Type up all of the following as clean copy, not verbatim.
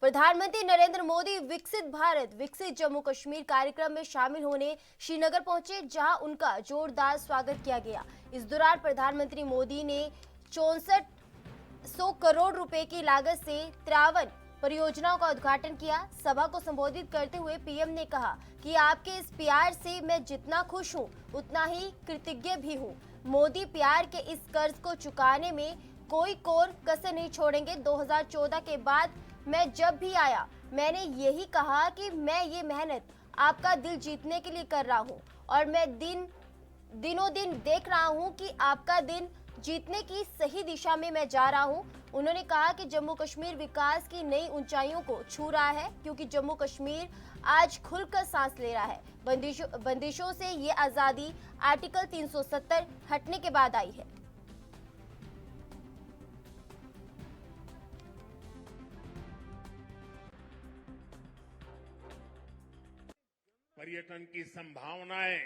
प्रधानमंत्री नरेंद्र मोदी विकसित भारत विकसित जम्मू कश्मीर कार्यक्रम में शामिल होने श्रीनगर पहुंचे, जहां उनका जोरदार स्वागत किया गया। इस दौरान प्रधानमंत्री मोदी ने 6400 करोड़ रुपए की लागत से 53 परियोजनाओं का उद्घाटन किया। सभा को संबोधित करते हुए पीएम ने कहा कि आपके इस प्यार से मैं जितना खुश हूं, उतना ही कृतज्ञ भी हूं। मोदी प्यार के इस कर्ज को चुकाने में कोई कोर कसर नहीं छोड़ेंगे। 2014 के बाद मैं जब भी आया, मैंने यही कहा कि मैं ये मेहनत आपका दिल जीतने के लिए कर रहा हूं और मैं दिनों दिन देख रहा हूं कि आपका दिल जीतने की सही दिशा में मैं जा रहा हूं। उन्होंने कहा कि जम्मू कश्मीर विकास की नई ऊंचाइयों को छू रहा है, क्योंकि जम्मू कश्मीर आज खुलकर सांस ले रहा है। बंदिशों से ये आजादी आर्टिकल 370 हटने के बाद आई है। पर्यटन की संभावनाएं,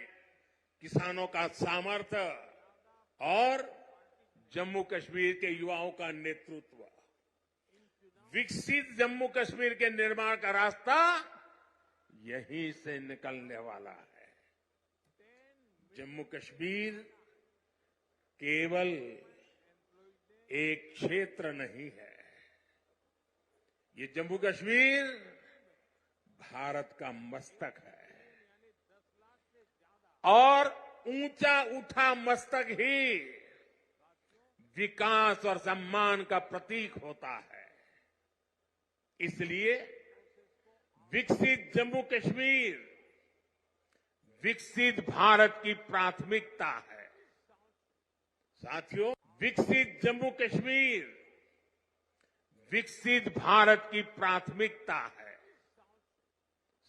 किसानों का सामर्थ्य और जम्मू कश्मीर के युवाओं का नेतृत्व, विकसित जम्मू कश्मीर के निर्माण का रास्ता यहीं से निकलने वाला है। जम्मू कश्मीर केवल एक क्षेत्र नहीं है, ये जम्मू कश्मीर भारत का मस्तक है और ऊंचा उठा मस्तक ही विकास और सम्मान का प्रतीक होता है। इसलिए विकसित जम्मू कश्मीर विकसित भारत की प्राथमिकता है। साथियों, विकसित जम्मू कश्मीर विकसित भारत की प्राथमिकता है।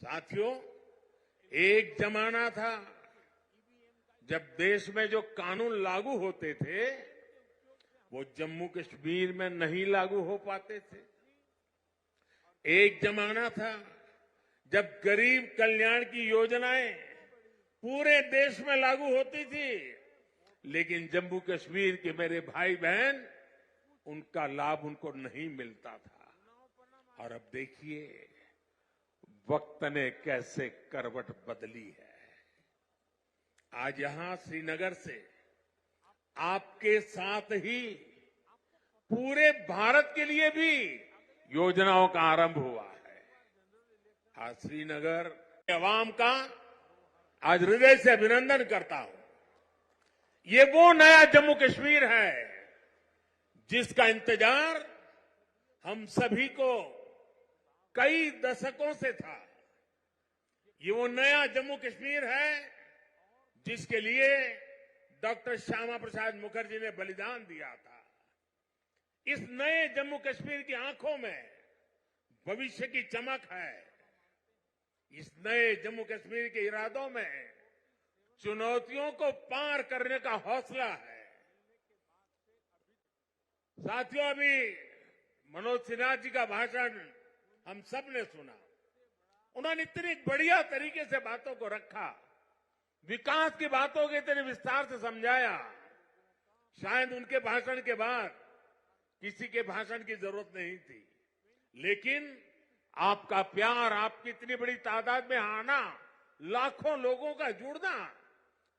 साथियों, एक जमाना था जब देश में जो कानून लागू होते थे वो जम्मू कश्मीर में नहीं लागू हो पाते थे। एक जमाना था जब गरीब कल्याण की योजनाएं पूरे देश में लागू होती थी, लेकिन जम्मू कश्मीर के मेरे भाई बहन उनका लाभ उनको नहीं मिलता था। और अब देखिए वक्त ने कैसे करवट बदली है। आज यहां श्रीनगर से आपके साथ ही पूरे भारत के लिए भी योजनाओं का आरंभ हुआ है। आज श्रीनगर के अवाम का आज हृदय से अभिनंदन करता हूं। ये वो नया जम्मू कश्मीर है जिसका इंतजार हम सभी को कई दशकों से था। ये वो नया जम्मू कश्मीर है जिसके लिए डॉक्टर श्यामा प्रसाद मुखर्जी ने बलिदान दिया था। इस नए जम्मू कश्मीर की आंखों में भविष्य की चमक है। इस नए जम्मू कश्मीर के इरादों में चुनौतियों को पार करने का हौसला है। साथियों, अभी मनोज सिन्हा जी का भाषण हम सब ने सुना। उन्होंने इतनी बढ़िया तरीके से बातों को रखा, विकास की बातों के इतने विस्तार से समझाया। शायद उनके भाषण के बाद किसी के भाषण की जरूरत नहीं थी, लेकिन आपका प्यार, आपकी इतनी बड़ी तादाद में आना, लाखों लोगों का जुड़ना,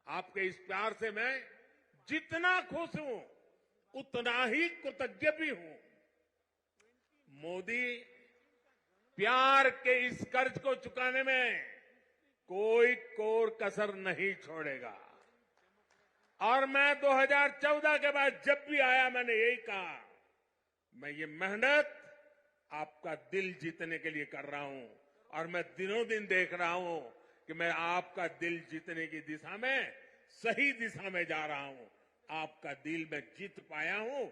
आपके इस प्यार से मैं जितना खुश हूं उतना ही कृतज्ञ भी हूं। मोदी प्यार के इस कर्ज को चुकाने में कोई कोर कसर नहीं छोड़ेगा। और मैं 2014 के बाद जब भी आया मैंने यही कहा, मैं ये मेहनत आपका दिल जीतने के लिए कर रहा हूं और मैं दिनों दिन देख रहा हूं कि मैं आपका दिल जीतने की दिशा में सही दिशा में जा रहा हूं। आपका दिल मैं जीत पाया हूं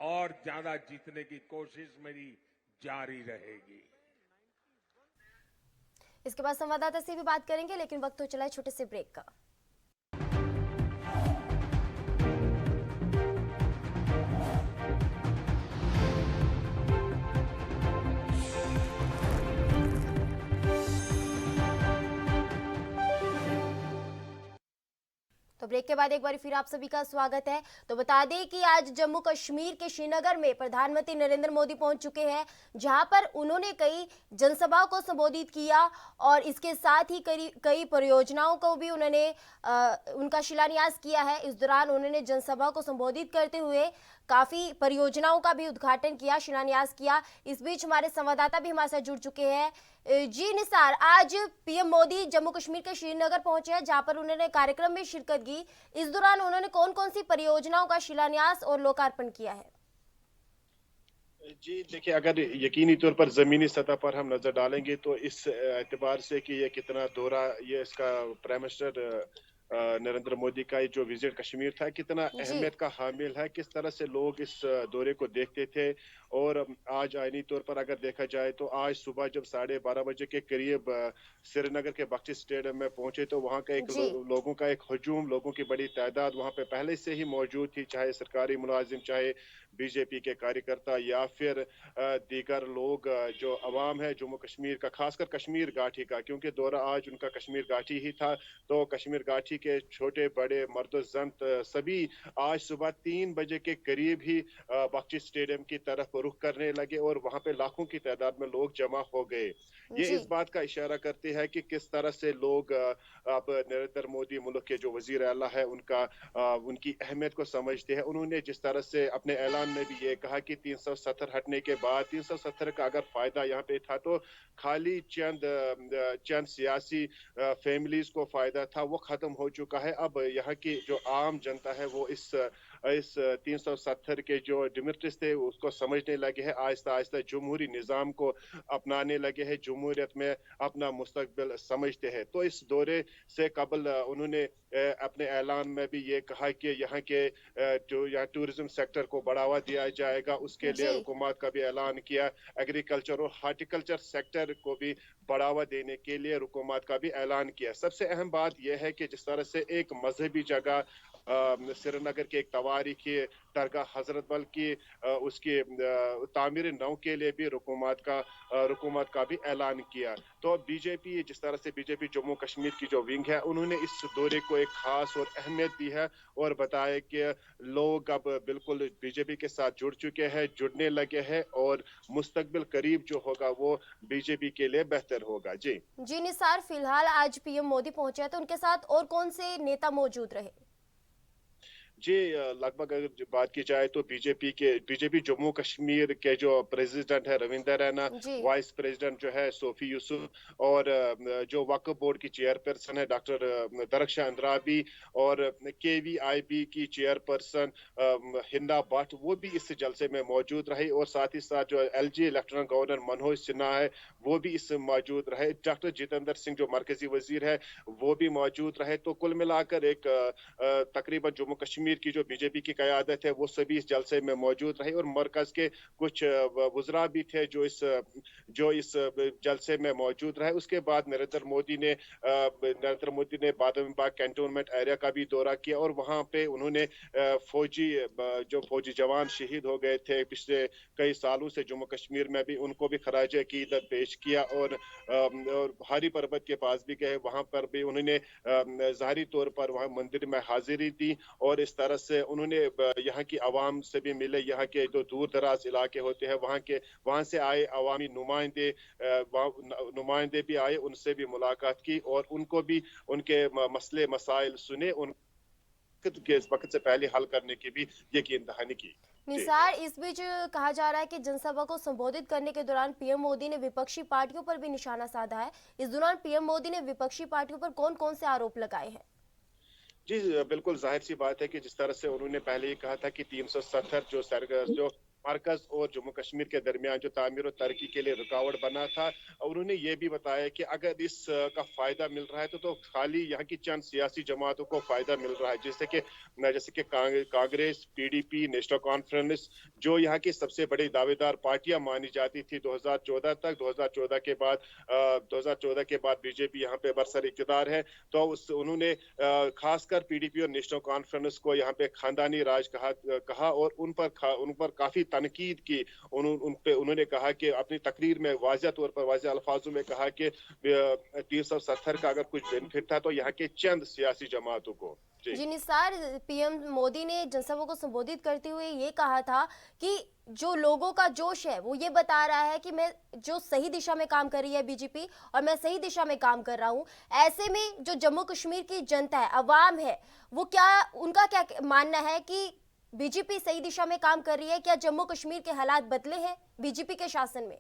और ज्यादा जीतने की कोशिश मेरी जारी रहेगी। इसके बाद संवाददाता से भी बात करेंगे, लेकिन वक्त हो चला है छोटे से ब्रेक का। तो ब्रेक के बाद एक बार फिर आप सभी का स्वागत है। तो बता दें कि आज जम्मू कश्मीर के श्रीनगर में प्रधानमंत्री नरेंद्र मोदी पहुंच चुके हैं, जहां पर उन्होंने कई जनसभाओं को संबोधित किया और इसके साथ ही कई परियोजनाओं को भी उन्होंने उनका शिलान्यास किया है। इस दौरान उन्होंने जनसभा को संबोधित करते हुए काफी परियोजनाओं का भी उद्घाटन किया, शिलान्यास किया। इस बीच हमारे संवाददाता भी हमारे साथ जुड़ चुके हैं। जी निसार, आज पीएम मोदी जम्मू कश्मीर के श्रीनगर पहुंचे हैं, जहां पर उन्होंने कार्यक्रम में शिरकत की। इस दौरान उन्होंने कौन कौन सी परियोजनाओं का शिलान्यास और लोकार्पण किया है? जी देखिए, अगर यकीनी तौर पर ज़मीनी सतह पर हम नज़र डालेंगे तो इस एतबार से कि ये कितना दौरा, ये इसका प्राइम मिनिस्टर नरेंद्र मोदी का ये जो विजिट कश्मीर था कितना जी। अहमियत का हामिल है, किस तरह से लोग इस दौरे को देखते थे। और आज आईनी तौर पर अगर देखा जाए तो आज सुबह जब 12:30 बजे के करीब श्रीनगर के बख्शी स्टेडियम में पहुंचे तो वहां का एक जी। लोगों का एक हजूम, लोगों की बड़ी तादाद वहां पे पहले से ही मौजूद थी, चाहे सरकारी मुलाजिम, चाहे बीजेपी के कार्यकर्ता या फिर दीगर लोग, जो अवाम है जम्मू कश्मीर का, खासकर कश्मीर घाटी का, क्योंकि दौरा आज उनका कश्मीर घाटी ही था। तो कश्मीर घाटी के छोटे बड़े मर्द जंत सभी आज सुबह 3 बजे के करीब ही बख्शी स्टेडियम की तरफ रुख करने लगे और वहां पे लाखों की तादाद में लोग जमा हो गए। ये जी। इस बात का इशारा करते हैं कि किस तरह से लोग अब नरेंद्र मोदी, मुल्क के जो वजीर आला है, उनकी अहमियत को समझते हैं। उन्होंने जिस तरह से अपने ऐलान में भी ये कहा कि 370 हटने के बाद 370 का अगर फायदा यहाँ पे था तो खाली चंद सियासी फैमिलीज को फायदा था, वो खत्म हो चुका है। अब यहाँ की जो आम जनता है वो इस 370 के जो डिमेरिट्स थे उसको समझने लगे हैं, आहिस्ता आहिस्ता जमहूरी निज़ाम को अपनाने लगे हैं, जमहूरियत में अपना मुस्तकबिल समझते हैं। तो इस दौरे से कबल उन्होंने अपने ऐलान में भी ये कहा कि यहाँ के जो यहाँ टूरिज्म सेक्टर को बढ़ावा दिया जाएगा, उसके लिए जी। हुकूमत का भी ऐलान किया। एग्रीकल्चर और हार्टिकल्चर सेक्टर को भी बढ़ावा देने के लिए हुकूमत का भी ऐलान किया। सबसे अहम बात यह है कि जिस तरह से एक मजहबी जगह श्रीनगर के एक तवारीखी दरगाह हजरत बल की उसकी तामीर नौ के लिए भी हुकूमत का भी ऐलान किया। तो बीजेपी, जिस तरह से बीजेपी जम्मू कश्मीर की जो विंग है, उन्होंने इस दौरे को एक खास और अहमियत दी है और बताया कि लोग अब बिल्कुल बीजेपी के साथ जुड़ चुके हैं, जुड़ने लगे हैं और मुस्तकबिल करीब जो होगा वो बीजेपी के लिए बेहतर होगा। जी जी निसार, फिलहाल आज पीएम मोदी पहुंचे हैं, तो उनके साथ और कौन से नेता मौजूद रहे? जी, लगभग अगर बात की जाए तो बीजेपी जम्मू कश्मीर के जो प्रेसिडेंट है रविंदर रैना, जी। वाइस प्रेसिडेंट जो है सोफी यूसुफ, और जो वक्फ बोर्ड की चेयरपर्सन है डॉक्टर दरख्शां अंद्राबी, और केवीआईबी की चेयरपर्सन हिंदा भट्ट, वो भी इस जलसे में मौजूद रहे। और साथ ही साथ जो LG lieutenant governor Manoj Sinha है वो भी इस मौजूद रहे। डॉक्टर जितेंद्र सिंह जो मरकजी वजीर है वो भी मौजूद रहे। तो कुल मिलाकर एक तकरीबन जम्मू कश्मीर की जो बीजेपी की क़यादत है वो सभी इस जलसे में मौजूद रहे और मरकज के कुछ वज़रा भी थे जो इस जलसे में मौजूद रहे। उसके बाद नरेंद्र मोदी ने बादलबाग कैंटोनमेंट एरिया का भी दौरा किया और वहां पे उन्होंने फौजी जवान शहीद हो गए थे पिछले कई सालों से जम्मू कश्मीर में भी, उनको भी खराज अकीदत पेश किया और भारी पर्वत के पास भी गए, वहां पर भी उन्होंने ज़ाहिरी तौर पर वहां मंदिर में हाजिरी दी और इस तरह से उन्होंने यहाँ की आवाम से भी मिले। यहाँ के जो दूर दराज इलाके होते हैं वहां से आए अवामी नुमाइंदे भी आए, उनसे भी मुलाकात की और उनको भी उनके मसले मसाइल सुने, उनके इस वक्त से पहले हल करने की भी यकीन दहानी की। निसार, इस बीच कहा जा रहा है कि जनसभा को संबोधित करने के दौरान पीएम मोदी ने विपक्षी पार्टियों पर भी निशाना साधा है। इस दौरान पीएम मोदी ने विपक्षी पार्टियों पर कौन कौन से आरोप लगाए हैं? जी, बिल्कुल जाहिर सी बात है कि जिस तरह से उन्होंने पहले ही कहा था कि 370 जो मरकज और जम्मू कश्मीर के दरमियान जो तामीर और तरक्की के लिए रुकावट बना था, उन्होंने ये भी बताया कि अगर इस का फायदा मिल रहा है तो खाली यहाँ की चंद सियासी जमातों को फायदा मिल रहा है, जैसे कि कांग्रेस, पीडीपी, नेशनल कॉन्फ्रेंस, जो यहाँ की सबसे बड़ी दावेदार पार्टियां मानी जाती थी 2014 तक। 2014 के बाद बीजेपी यहाँ पे बरसर इक़्तिदार है। तो उन्होंने खासकर पीडीपी और नेशनल कॉन्फ्रेंस को यहाँ पे खानदानी राज कहा और उन पर काफी तनकीद की। उन्होंने कहा कि अपनी तकरीर में वाज़ेह तौर पर वाज़ेह अल्फाजों में कहा कि 370 का अगर कुछ बेनिफिट था तो यहाँ के चंद सियासी जमातों को। जी। जी निसार, पीएम मोदी ने जनसभा को संबोधित करते हुए ये कहा था कि जो लोगों का जोश है वो ये बता रहा है कि मैं जो सही दिशा में काम कर रही है बीजेपी और मैं सही दिशा में काम कर रहा हूं। ऐसे में जो जम्मू कश्मीर की जनता है, अवाम है, वो क्या, उनका क्या मानना है कि बीजेपी सही दिशा में काम कर रही है? क्या जम्मू कश्मीर के हालात बदले हैं बीजेपी के शासन में?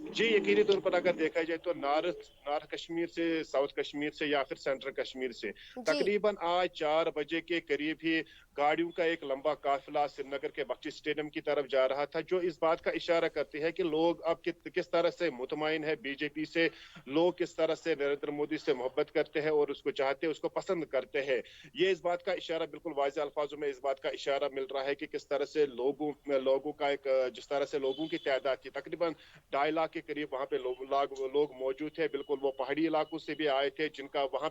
जी, यकीनी तौर पर अगर देखा जाए तो नॉर्थ कश्मीर से, साउथ कश्मीर से या फिर सेंट्रल कश्मीर से जी। तकरीबन आज 4 बजे के करीब ही गाड़ियों का एक लंबा काफिला श्रीनगर के बख्शी स्टेडियम की तरफ जा रहा था, जो इस बात का इशारा करती है कि लोग अब किस तरह से मुतमईन है बीजेपी से, लोग किस तरह से नरेंद्र मोदी से मोहब्बत करते हैं और उसको चाहते हैं, उसको पसंद करते हैं। ये इस बात का इशारा, बिल्कुल वाज़ेह अल्फाजों में इस बात का इशारा मिल रहा है कि किस तरह से लोगों का एक, जिस तरह से लोगों की तादाद थी तकरीबन 2.5 लाख के करीब वहाँ पे लोग मौजूद थे। बिल्कुल वो पहाड़ी इलाकों से भी आए थे, जिनका वहाँ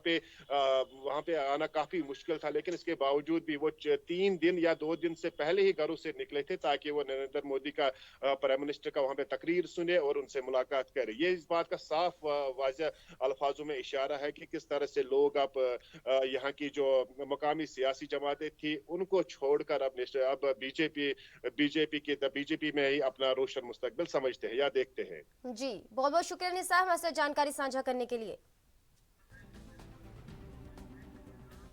पे आना काफी मुश्किल था, लेकिन इसके बावजूद भी वो 3 दिन या 2 दिन से पहले ही घरों से निकले थे ताकि वो नरेंद्र मोदी का, प्राइम मिनिस्टर का वहाँ पे तकरीर सुने और उनसे मुलाकात करे। ये इस बात का साफ वाज़ेह अल्फाजों में इशारा है कि किस तरह से लोग अब यहाँ की जो मकामी सियासी जमातें थी उनको छोड़कर अब बीजेपी में ही अपना रोशन मुस्तकबिल समझते हैं या देखते हैं। जी, बहुत बहुत शुक्रिया निसार हमारे साथ जानकारी साझा करने के लिए।